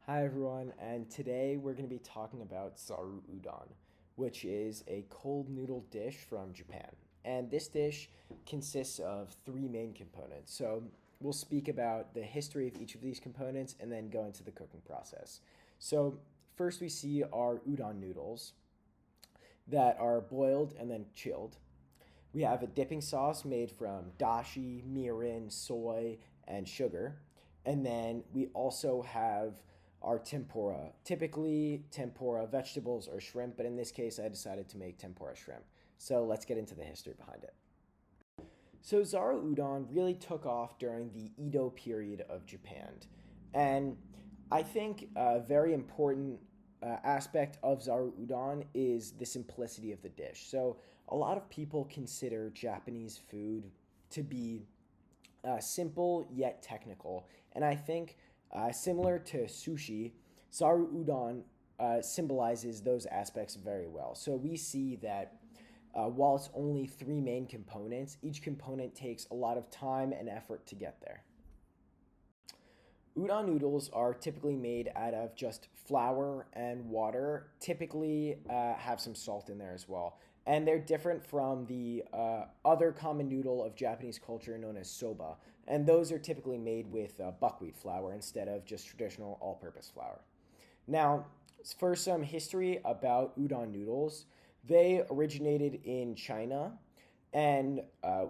Hi everyone, and today we're going to be talking about Zaru Udon, which is a cold noodle dish from Japan. And this dish consists of three main components. So we'll speak about the history of each of these components and then go into the cooking process. So first we see our udon noodles that are boiled and then chilled. We have a dipping sauce made from dashi, mirin, soy, and sugar. And then we also have our tempura. Typically, tempura vegetables or shrimp, but in this case, I decided to make tempura shrimp. So let's get into the history behind it. So Zaru udon really took off during the Edo period of Japan. And I think a very important aspect of Zaru udon is the simplicity of the dish. So a lot of people consider Japanese food to be simple yet technical. And I think similar to sushi, Zaru udon symbolizes those aspects very well. So we see that while it's only three main components, each component takes a lot of time and effort to get there. Udon noodles are typically made out of just flour and water, typically have some salt in there as well. And they're different from the other common noodle of Japanese culture known as soba. And those are typically made with buckwheat flour instead of just traditional all purpose flour. Now, for some history about udon noodles, they originated in China and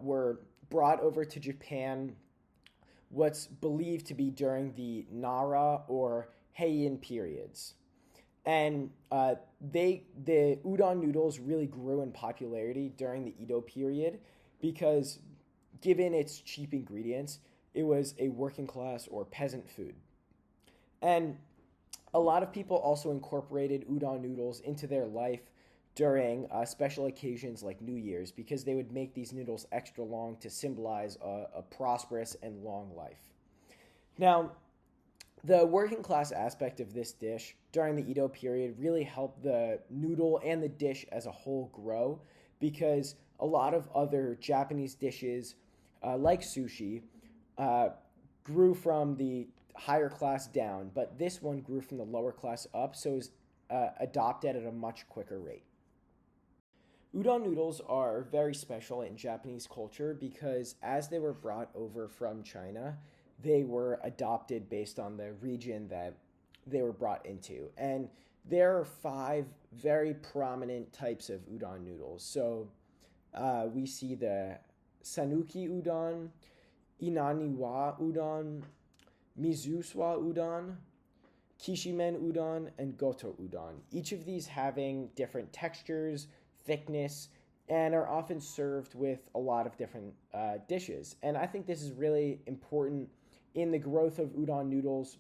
were brought over to Japan what's believed to be during the Nara or Heian periods. And the udon noodles really grew in popularity during the Edo period because, given its cheap ingredients, it was a working class or peasant food. And a lot of people also incorporated udon noodles into their life during special occasions like New Year's because they would make these noodles extra long to symbolize a prosperous and long life. Now, the working class aspect of this dish during the Edo period really helped the noodle and the dish as a whole grow because a lot of other Japanese dishes, like sushi, grew from the higher class down, but this one grew from the lower class up, so it was adopted at a much quicker rate. Udon noodles are very special in Japanese culture because as they were brought over from China, they were adopted based on the region that they were brought into. And there are five very prominent types of udon noodles. So we see the Sanuki udon, Inaniwa udon, Mizusuwa udon, Kishimen udon, and Goto udon. Each of these having different textures, thickness, and are often served with a lot of different dishes. And I think this is really important in the growth of udon noodles,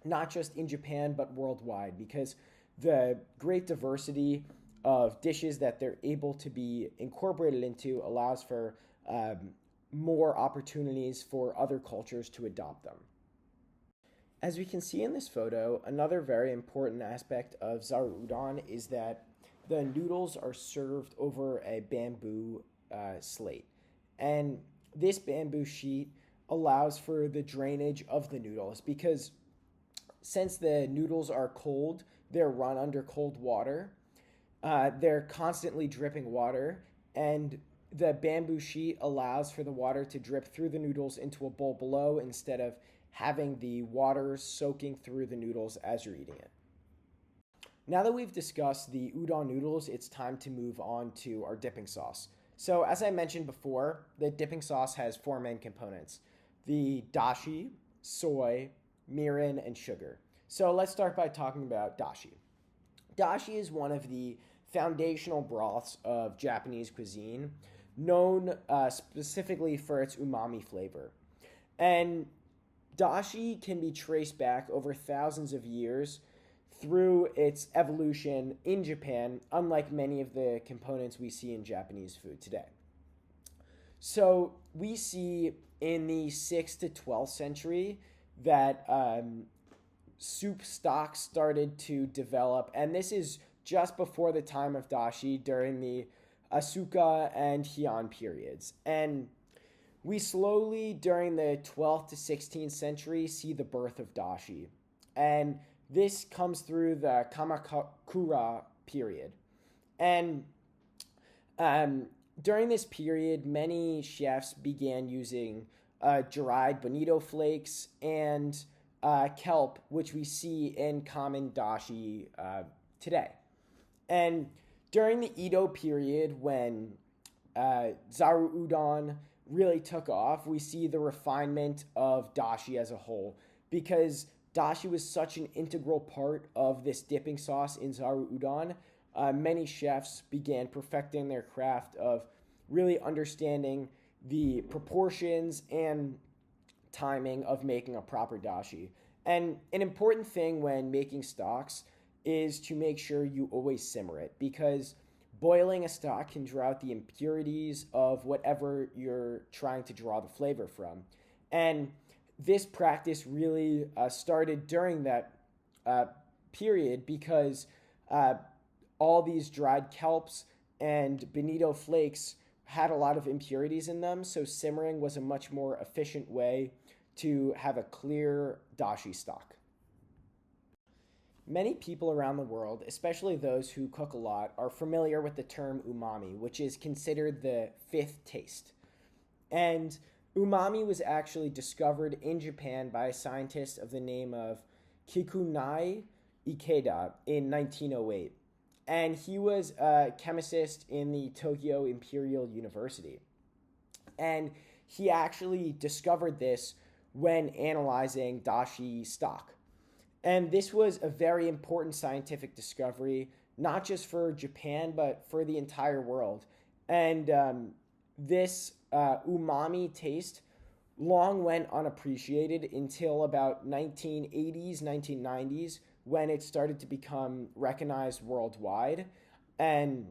not just in Japan, but worldwide, because the great diversity of dishes that they're able to be incorporated into allows for more opportunities for other cultures to adopt them. As we can see in this photo, another very important aspect of Zaru udon is that the noodles are served over a bamboo slate. And this bamboo sheet allows for the drainage of the noodles because since the noodles are cold, they're run under cold water. They're constantly dripping water, and the bamboo sheet allows for the water to drip through the noodles into a bowl below instead of having the water soaking through the noodles as you're eating it. Now that we've discussed the udon noodles, it's time to move on to our dipping sauce. So as I mentioned before, the dipping sauce has four main components: the dashi, soy, mirin, and sugar. So let's start by talking about dashi. Dashi is one of the foundational broths of Japanese cuisine, known specifically for its umami flavor. And dashi can be traced back over thousands of years through its evolution in Japan, unlike many of the components we see in Japanese food today. So we see in the 6th to 12th century that soup stocks started to develop, and this is just before the time of dashi during the Asuka and Heian periods. And we slowly, during the 12th to 16th century, see the birth of dashi. And this comes through the Kamakura period. And um, during this period, many chefs began using dried bonito flakes and kelp, which we see in common dashi today. And during the Edo period, when Zaru Udon really took off, we see the refinement of dashi as a whole because dashi was such an integral part of this dipping sauce in Zaru Udon. Many chefs began perfecting their craft of really understanding the proportions and timing of making a proper dashi. And an important thing when making stocks is to make sure you always simmer it because boiling a stock can draw out the impurities of whatever you're trying to draw the flavor from. And this practice really started during that period because all these dried kelps and bonito flakes had a lot of impurities in them, so simmering was a much more efficient way to have a clear dashi stock. Many people around the world, especially those who cook a lot, are familiar with the term umami, which is considered the fifth taste. And umami was actually discovered in Japan by a scientist of the name of Kikunai Ikeda in 1908. And he was a chemist in the Tokyo Imperial University. And he actually discovered this when analyzing dashi stock. And this was a very important scientific discovery, not just for Japan, but for the entire world. And this umami taste long went unappreciated until about 1980s, 1990s, when it started to become recognized worldwide. And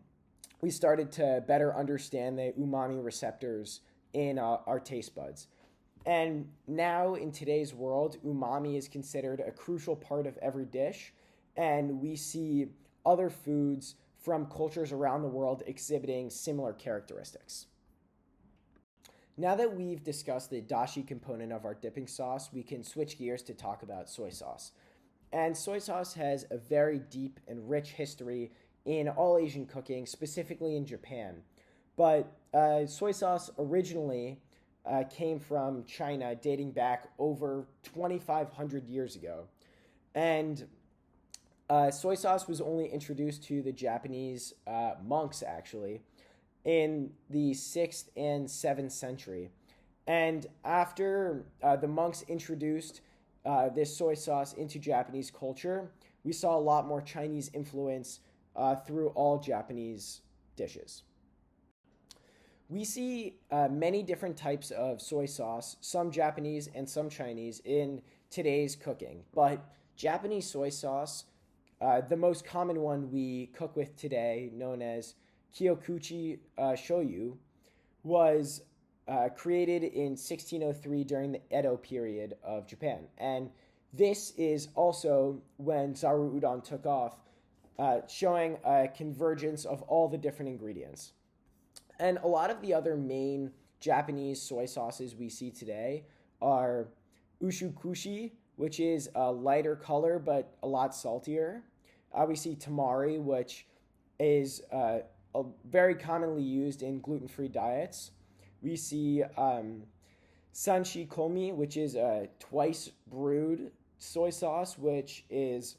we started to better understand the umami receptors in our taste buds. And now in today's world, umami is considered a crucial part of every dish. And we see other foods from cultures around the world exhibiting similar characteristics. Now that we've discussed the dashi component of our dipping sauce, we can switch gears to talk about soy sauce. And soy sauce has a very deep and rich history in all Asian cooking, specifically in Japan. But soy sauce originally came from China, dating back over 2,500 years ago. And soy sauce was only introduced to the Japanese monks, actually, in the 6th and 7th century. And after the monks introduced this soy sauce into Japanese culture, we saw a lot more Chinese influence through all Japanese dishes. We see many different types of soy sauce, some Japanese and some Chinese, in today's cooking. But Japanese soy sauce, the most common one we cook with today, known as Kyokuchi shoyu, was created in 1603 during the Edo period of Japan. And this is also when Zaru Udon took off, showing a convergence of all the different ingredients. And a lot of the other main Japanese soy sauces we see today are ushukushi, which is a lighter color but a lot saltier. We see tamari, which is very commonly used in gluten-free diets. We see sanshi komi, which is a twice brewed soy sauce, which is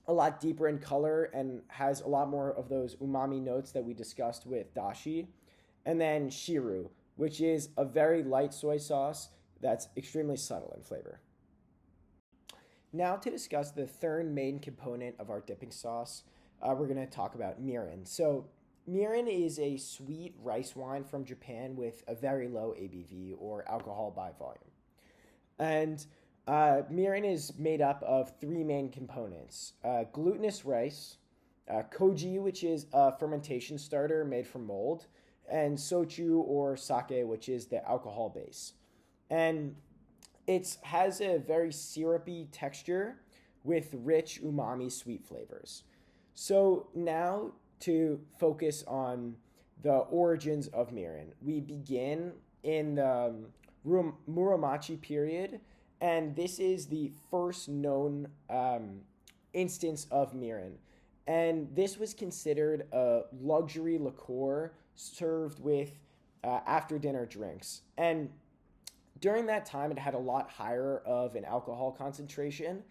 a lot deeper in color and has a lot more of those umami notes that we discussed with dashi. And then shiru, which is a very light soy sauce that's extremely subtle in flavor. Now to discuss the third main component of our dipping sauce, we're going to talk about mirin. So mirin is a sweet rice wine from Japan with a very low ABV, or alcohol by volume. And mirin is made up of three main components: glutinous rice, koji, which is a fermentation starter made from mold, and sochu or sake, which is the alcohol base. And it has a very syrupy texture with rich umami sweet flavors. So now to focus on the origins of mirin, we begin in the Muromachi period, and this is the first known instance of mirin. And this was considered a luxury liqueur served with after dinner drinks. And during that time, it had a lot higher of an alcohol concentration.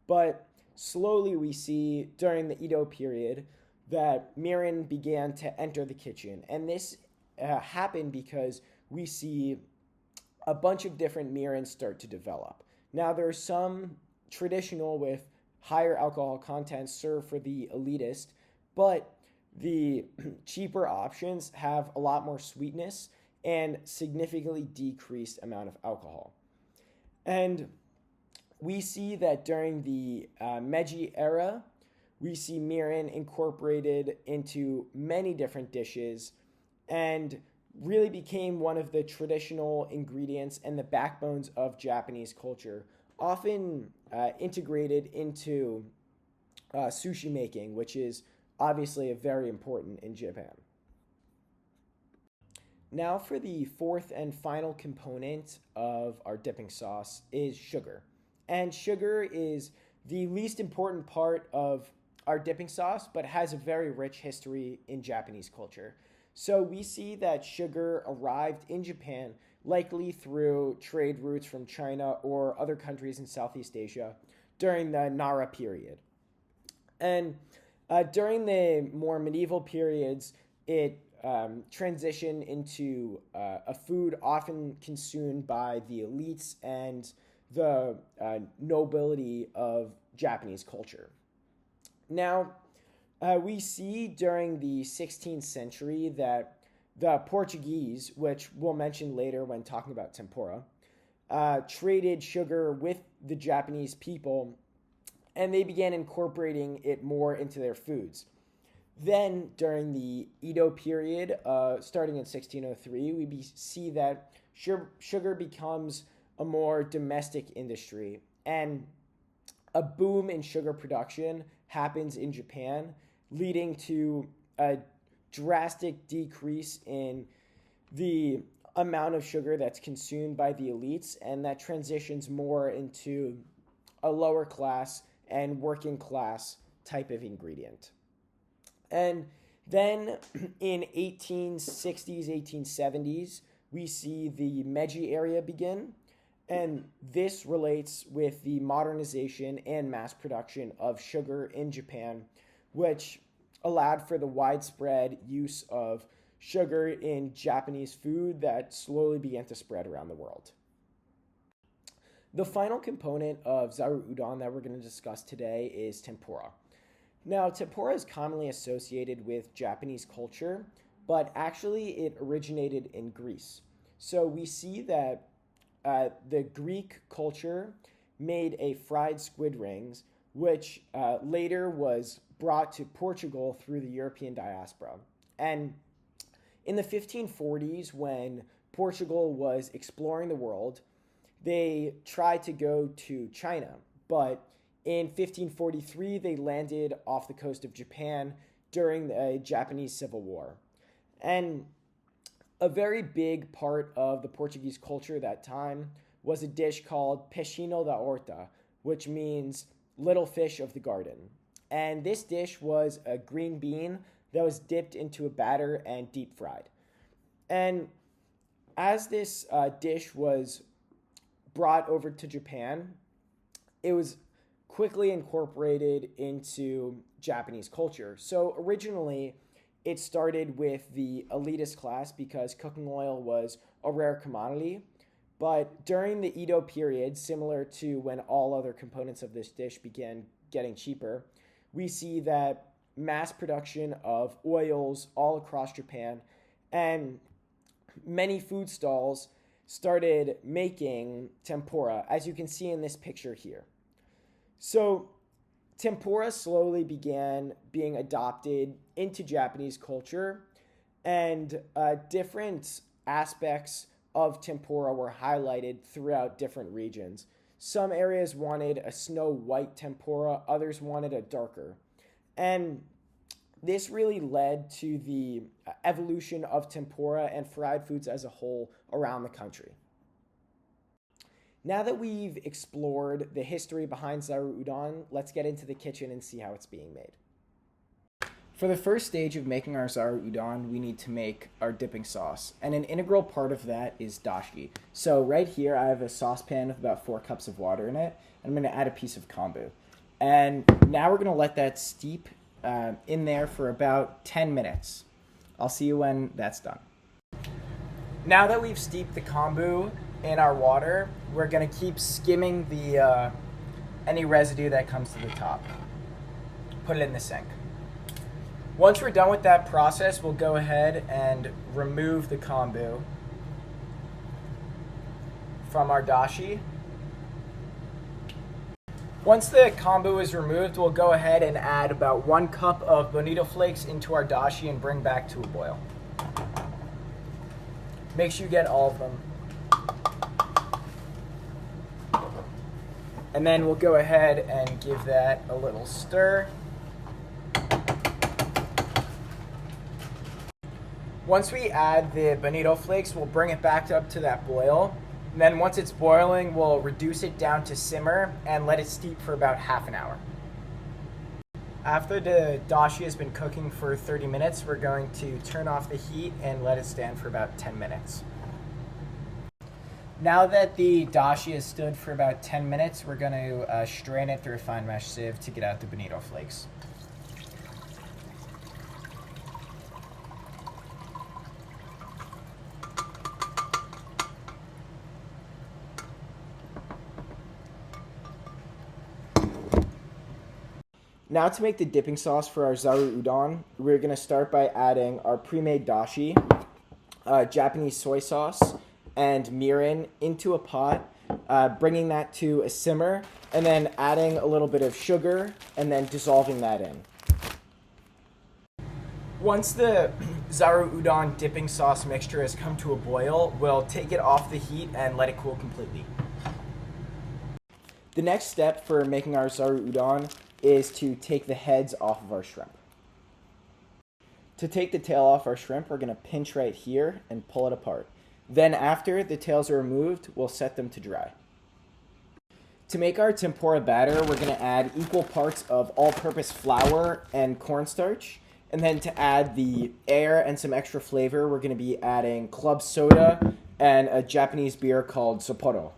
But slowly, we see during the Edo period that mirin began to enter the kitchen. And this happened because we see a bunch of different mirins start to develop. Now, there are some traditional with higher alcohol content served for the elitist, but the cheaper options have a lot more sweetness and significantly decreased amount of alcohol. And we see that during the Meiji era, we see mirin incorporated into many different dishes and really became one of the traditional ingredients and the backbones of Japanese culture, often integrated into sushi making, which is obviously very important in Japan. Now for the fourth and final component of our dipping sauce is sugar. And sugar is the least important part of our dipping sauce, but has a very rich history in Japanese culture. So we see that sugar arrived in Japan likely through trade routes from China or other countries in Southeast Asia during the Nara period. And during the more medieval periods, it transitioned into a food often consumed by the elites and the nobility of Japanese culture. Now, we see during the 16th century that the Portuguese, which we'll mention later when talking about tempura, traded sugar with the Japanese people, and they began incorporating it more into their foods. Then, during the Edo period, starting in 1603, we see that sugar becomes a more domestic industry, and a boom in sugar production happens in Japan, leading to a drastic decrease in the amount of sugar that's consumed by the elites, and that transitions more into a lower class and working class type of ingredient. And then in 1860s, 1870s, we see the Meiji area begin, and this relates with the modernization and mass production of sugar in Japan, which allowed for the widespread use of sugar in Japanese food that slowly began to spread around the world. The final component of Zaru Udon that we're going to discuss today is tempura. Now, tempura is commonly associated with Japanese culture, but actually it originated in Greece. So we see that the Greek culture made a fried squid rings, which later was brought to Portugal through the European diaspora. And in the 1540s, when Portugal was exploring the world, they tried to go to China, but in 1543, they landed off the coast of Japan during the Japanese Civil War. And a very big part of the Portuguese culture at that time was a dish called peixinho da horta, which means little fish of the garden. And this dish was a green bean that was dipped into a batter and deep fried. And as this dish was brought over to Japan, it was quickly incorporated into Japanese culture. So originally, it started with the elitist class because cooking oil was a rare commodity. But during the Edo period, similar to when all other components of this dish began getting cheaper, we see that mass production of oils all across Japan and many food stalls started making tempura, as you can see in this picture here. So tempura slowly began being adopted into Japanese culture, and different aspects of tempura were highlighted throughout different regions. Some areas wanted a snow white tempura, others wanted a darker. And this really led to the evolution of tempura and fried foods as a whole around the country. Now that we've explored the history behind Zaru Udon, let's get into the kitchen and see how it's being made. For the first stage of making our Zaru Udon, we need to make our dipping sauce. And an integral part of that is dashi. So right here, I have a saucepan with about 4 cups of water in it. And I'm going to add a piece of kombu. And now we're going to let that steep in there for about 10 minutes. I'll see you when that's done. Now that we've steeped the kombu in our water, we're going to keep skimming the any residue that comes to the top. Put it in the sink. Once we're done with that process, we'll go ahead and remove the kombu from our dashi. Once the kombu is removed, we'll go ahead and add about 1 cup of bonito flakes into our dashi and bring back to a boil. Make sure you get all of them. And then we'll go ahead and give that a little stir. Once we add the bonito flakes, we'll bring it back up to that boil. And then once it's boiling, we'll reduce it down to simmer and let it steep for about half an hour. After the dashi has been cooking for 30 minutes, we're going to turn off the heat and let it stand for about 10 minutes. Now that the dashi has stood for about 10 minutes, we're going to strain it through a fine mesh sieve to get out the bonito flakes. Now to make the dipping sauce for our Zaru Udon, we're going to start by adding our pre-made dashi, Japanese soy sauce, and mirin into a pot, bringing that to a simmer, and then adding a little bit of sugar, and then dissolving that in. Once the Zaru Udon dipping sauce mixture has come to a boil, we'll take it off the heat and let it cool completely. The next step for making our Zaru Udon is to take the heads off of our shrimp. To take the tail off our shrimp, we're going to pinch right here and pull it apart. Then after the tails are removed, we'll set them to dry. To make our tempura batter, we're going to add equal parts of all-purpose flour and cornstarch. And then to add the air and some extra flavor, we're going to be adding club soda and a Japanese beer called Sapporo.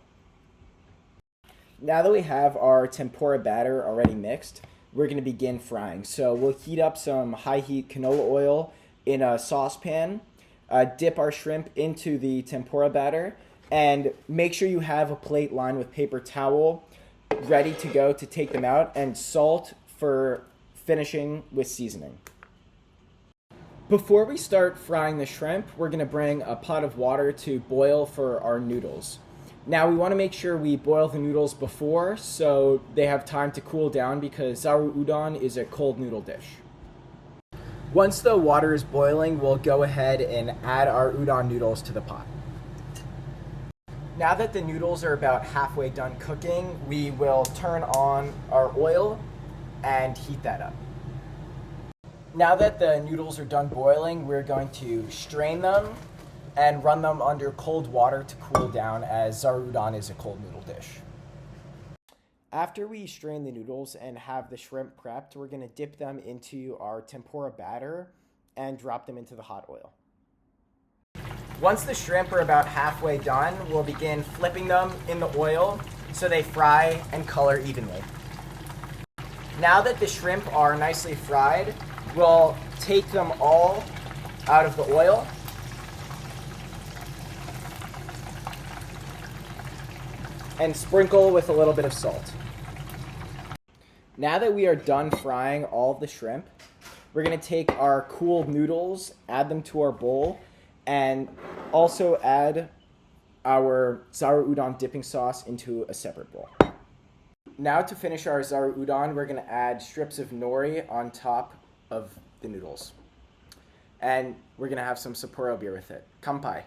Now that we have our tempura batter already mixed, we're going to begin frying. So we'll heat up some high heat canola oil in a saucepan, dip our shrimp into the tempura batter, and make sure you have a plate lined with paper towel ready to go to take them out, and salt for finishing with seasoning. Before we start frying the shrimp, we're going to bring a pot of water to boil for our noodles. Now we want to make sure we boil the noodles before so they have time to cool down, because Zaru Udon is a cold noodle dish. Once the water is boiling, we'll go ahead and add our udon noodles to the pot. Now that the noodles are about halfway done cooking, we will turn on our oil and heat that up. Now that the noodles are done boiling, we're going to strain them and run them under cold water to cool down, as Zaru Udon is a cold noodle dish. After we strain the noodles and have the shrimp prepped, we're going to dip them into our tempura batter and drop them into the hot oil. Once the shrimp are about halfway done, we'll begin flipping them in the oil so they fry and color evenly. Now that the shrimp are nicely fried, we'll take them all out of the oil and sprinkle with a little bit of salt. Now that we are done frying all of the shrimp, we're going to take our cooled noodles, add them to our bowl, and also add our Zaru Udon dipping sauce into a separate bowl. Now to finish our Zaru Udon, we're going to add strips of nori on top of the noodles. And we're going to have some Sapporo beer with it. Kanpai.